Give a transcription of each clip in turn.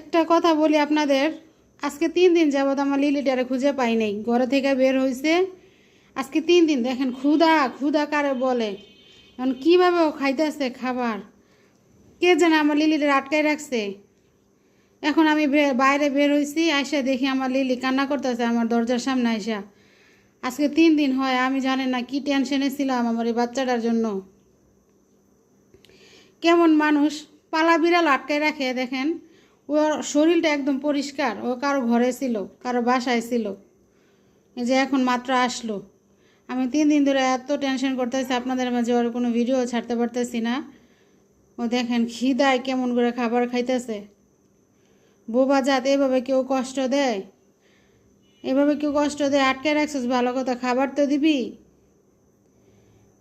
একটা কথা বলি আপনাদের, আজকে 3 দিন যাবৎ আমার লিলিটারে খুঁজে পাই নাই। ঘরে থেকে বের হয়েছে আজকে 3 দিন। দেখেন ক্ষুধা ক্ষুধা কারে বলে, এখন কীভাবে ও খাইতেছে খাবার, কে জানে আমার লিলিটারে আটকায় রাখছে। এখন আমি বাইরে বের হয়েছি, আইসা দেখি আমার লিলি কান্না করতেছে আমার দরজার সামনে আইসা। আজকে 3 দিন হয়, আমি জানি না কি টেনশনে ছিলাম আমার এই বাচ্চাটার জন্য। কেমন মানুষ পালা বিড়াল আটকায় রাখে দেখেন। ওর শরীরটা একদম পরিষ্কার, ও কারো ঘরে ছিল, কারো বাসায় ছিল, এই যে এখন মাত্র আসলো। আমি 3 দিন ধরে এত টেনশন করতেছি, আপনাদের মাঝে ওর কোনো ভিডিও ছাড়তে পারতেছি না। ও দেখেন খিদায় কেমন করে খাবার খাইতেছে। বোবা জাত, এভাবে কেউ কষ্ট দেয়? এভাবে কেউ কষ্ট দেয়? আটকে রাখছিস ভালো কথা, খাবার তো দিবি।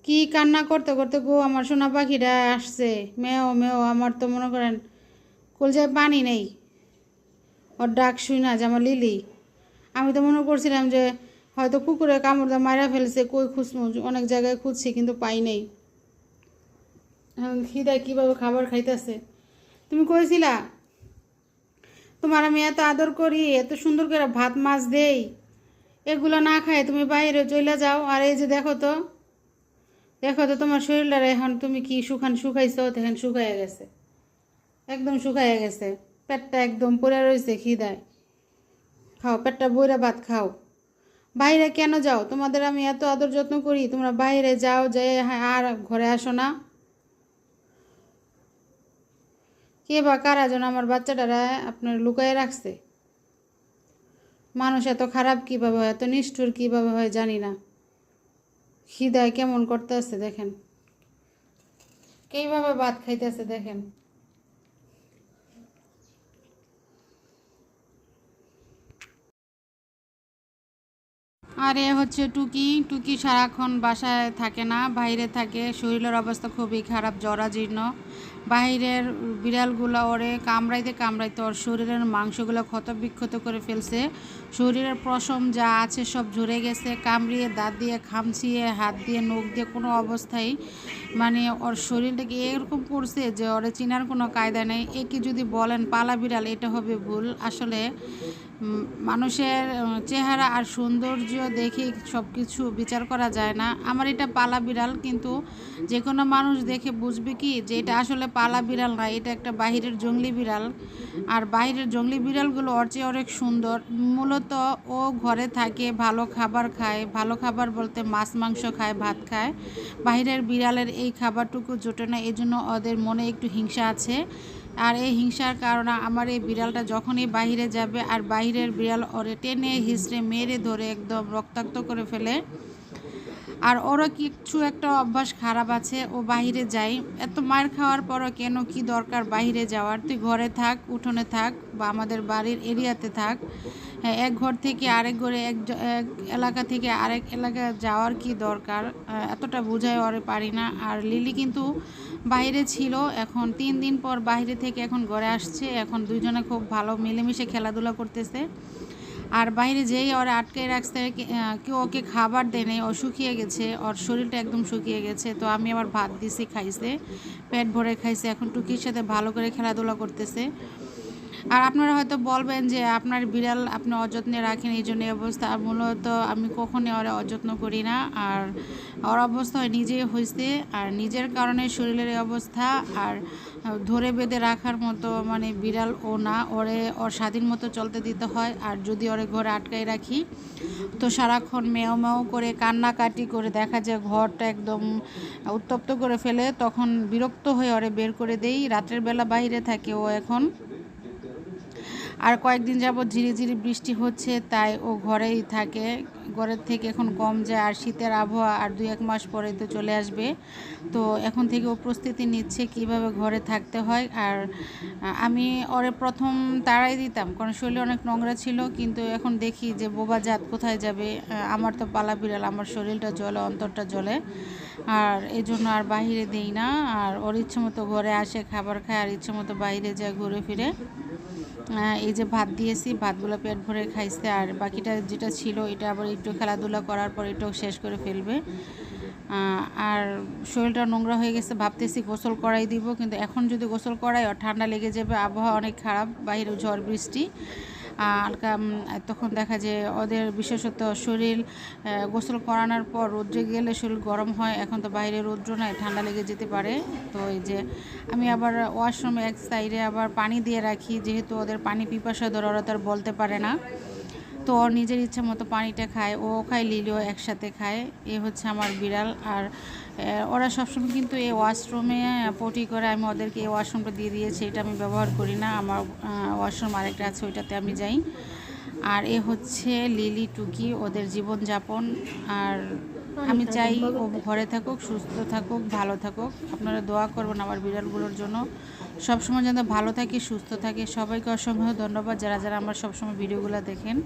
কি কান্না করতে করতে গো আমার সোনা পাখিটা আসছে, মেও মেও। আমার তো মনে করেন কলজায় পানি নেই ওর ডাক শুই না যে আমার লিলি। আমি তো মনে করছিলাম যে হয়তো কুকুরে কামড় দিয়ে মারা ফেলছে, কই খুঁজবো, অনেক জায়গায় খুঁজছি কিন্তু পাই নেই। এখন খিদায় কীভাবে খাবার খাইতেছে। তুমি কইছিলা তোমার আমি এত আদর করি, এত সুন্দর করে ভাত মাছ দেই, এগুলো না খায় তুমি বাইরে চলে যাও। আর এই যে দেখো তো, দেখো তো তোমার শরীরটা এখন তুমি কি শুকাইছো, দেখেন শুকাইয়া গেছে, একদম শুকাইয়া গেছে। পেটটা একদম পড়ে রয়েছে খিদায়। খাও, পেটটা বইরা ভাত খাও। বাইরে কেন যাও? তোমাদের আমি এত আদর যত্ন করি, তোমরা বাইরে যাও, যাই আর ঘরে আসো না। কে বা কারা যেন আমার বাচ্চাটারা আপনার লুকায়ে রাখছে। মানুষ এত খারাপ কীভাবে হয়, এত নিষ্ঠুর কীভাবে হয় জানি না। খিদায় কেমন করতেছে দেখেন, কীভাবে ভাত খাইতেছে দেখেন। আর এ হচ্ছে টুকি। টুকি সারাক্ষণ বাসায় থাকে না, বাইরে থাকে। শরীরের অবস্থা খুবই খারাপ, জরাজীর্ণ। বাইরের বিড়ালগুলো ওরে কামড়াইতে কামড়াইতে ওর শরীরের মাংসগুলো ক্ষত বিক্ষত করে ফেলছে। শরীরের পশম যা আছে সব ঝরে গেছে। কামড়িয়ে দাঁত দিয়ে খামচিয়ে হাত দিয়ে নখ দিয়ে কোনো অবস্থায় মানে ওর শরীরটাকে এরকম করছে যে ওরে চিনার কোনো কায়দা নেই। একে যদি বলেন পালা বিড়াল, এটা হবে ভুল। আসলে মানুষের চেহারা আর সৌন্দর্য দেখে সব কিছু বিচার করা যায় না। আমার এটা পালা বিড়াল, কিন্তু যে কোনো মানুষ দেখে বুঝবে কি যে এটা আসলে পালা বিড়াল না, এটা একটা বাহিরের জঙ্গলি বিড়াল। আর বাহিরের জঙ্গলি বিড়ালগুলো ওর চেয়ে অনেক সুন্দর। মূলত ও ঘরে থাকে, ভালো খাবার খায়, ভালো খাবার বলতে মাছ মাংস খায়, ভাত খায়। বাহিরের বিড়ালের এই খাবারটুকু জোটে না, এই জন্য ওদের মনে একটু হিংসা আছে। আর এই হিংসার কারণে আমার এই বিড়ালটা যখনই বাইরে যাবে আর বাইরের বিড়াল ওরে টেনে হিঁচড়ে মেরে ধরে একদম রক্তাক্ত করে ফেলে। আর ওরও কিছু একটা অভ্যাস খারাপ আছে, ও বাইরে যায়। এত মার খাওয়ার পরও কেন, কি দরকার বাইরে যাওয়ার? তুই ঘরে থাক, উঠোনে থাক, বা আমাদের বাড়ির এরিয়াতে থাক। হ্যাঁ, এক ঘর থেকে আরেক ঘরে, এক এলাকা থেকে আরেক এলাকা যাওয়ার কি দরকার? এতটা বোঝাই ওরে পারি না। আর লিলি কিন্তু বাইরে ছিল, এখন 3 দিন পর বাইরে থেকে এখন ঘরে আসছে। এখন দুইজনে খুব ভালো মিলেমিশে খেলাধুলা করতেছে। আর বাইরে যেই ওরা আটকে রাখছে, কেউ ওকে খাবার দেয় নাই, ও শুকিয়ে গেছে, ওর শরীরটা একদম শুকিয়ে গেছে। তো আমি আবার ভাত দিছি, খাইছে, পেট ভরে খাইছে। এখন টুকির সাথে ভালো করে খেলাধুলা করতেছে। আর আপনারা হয়তো বলবেন যে আপনার বিড়াল আপনি অযত্নে রাখেন, এই জন্য অবস্থা। আর মূলত আমি কখনোই ওরা অযত্ন করি না। আর ওর অবস্থা হয় নিজেই হয়েছে, আর নিজের কারণে শরীরের এই অবস্থা। আর ধরে বেঁধে রাখার মতো মানে বিড়াল ও না, ওর স্বাধীন মতো চলতে দিতে হয়। আর যদি ওরে ঘরে আটকাই রাখি তো সারাক্ষণ মেও মেও করে কান্নাকাটি করে, দেখা যায় ঘরটা একদম উত্তপ্ত করে ফেলে। তখন বিরক্ত হয়ে ওরে বের করে দেই। রাতের বেলা বাইরে থাকে ও এখন। আর কয়েকদিন যাবৎ ঝিরিঝিরি বৃষ্টি হচ্ছে, তাই ও ঘরেই থাকে। ঘরের থেকে এখন কম যায়। আর শীতের আবহাওয়া আর 2-1 মাস পরে তো চলে আসবে। তো এখন থেকে ও প্রস্তুতি নিচ্ছে কিভাবে ঘরে থাকতে হয়। আর আমি ওরে প্রথম তাড়াই দিতাম, কারণ শরীরে অনেক নোংরা ছিল। কিন্তু এখন দেখি যে বোবা জাত কোথায় যাবে। আমার তো পালা বিড়াল, আমার শরীরটা জ্বলে, অন্তরটা জ্বলে। আর এই জন্য আর বাইরে দেই না। আর ওর ইচ্ছে মতো ঘরে আসে, খাবার খায়, আর ইচ্ছে মতো বাইরে যায় ঘুরে ফিরে। এই যে ভাত দিয়েছি, ভাতগুলো পেট ভরে খাইছে। আর বাকিটা যেটা ছিল এটা আবার একটু খেলাধুলা করার পর এটাও শেষ করে ফেলবে। আর শরীরটা নোংরা হয়ে গেছে, ভাবতেছি গোসল করাই দিব, কিন্তু এখন যদি গোসল করাই ঠান্ডা লেগে যাবে, আবহাওয়া অনেক খারাপ, বাইরে ঝড় বৃষ্টি। তখন দেখা যায় ওদের বিশেষত শরীর গোসল করানোর পর রৌদ্রে গেলে শরীর গরম হয়, এখন তো বাইরে রৌদ্র নাই, ঠান্ডা লেগে যেতে পারে। তো এই যে আমি আবার ওয়াশরুমে এক সাইডে আবার পানি দিয়ে রাখি, যেহেতু ওদের পানি পিপাসা ধরে, ওরা তো আর বলতে পারে না, তো ওর নিজের ইচ্ছা মতো পানিটা খায়, ও খায়, লিলিও একসাথে খায়। এ হচ্ছে আমার বিড়াল। আর ওরা সবসময় কিন্তু এই ওয়াশরুমে পটি করে, আমি ওদেরকে এই ওয়াশরুমটা দিয়ে দিয়েছি, এটা আমি ব্যবহার করি না, আমার ওয়াশরুম আরেকটা আছে, ওইটাতে আমি যাই। আর এ হচ্ছে লিলি টুকি, ওদের জীবনযাপন। আর আমি চাই ও ঘরে থাকুক, সুস্থ থাকুক, ভালো থাকুক। আপনারা দোয়া করবেন আমার বিড়ালগুলোর জন্য, সবসময় যেন ভালো থাকে, সুস্থ থাকে। সবাইকে অসংখ্য ধন্যবাদ যারা যারা আমার সবসময় ভিডিওগুলো দেখেন।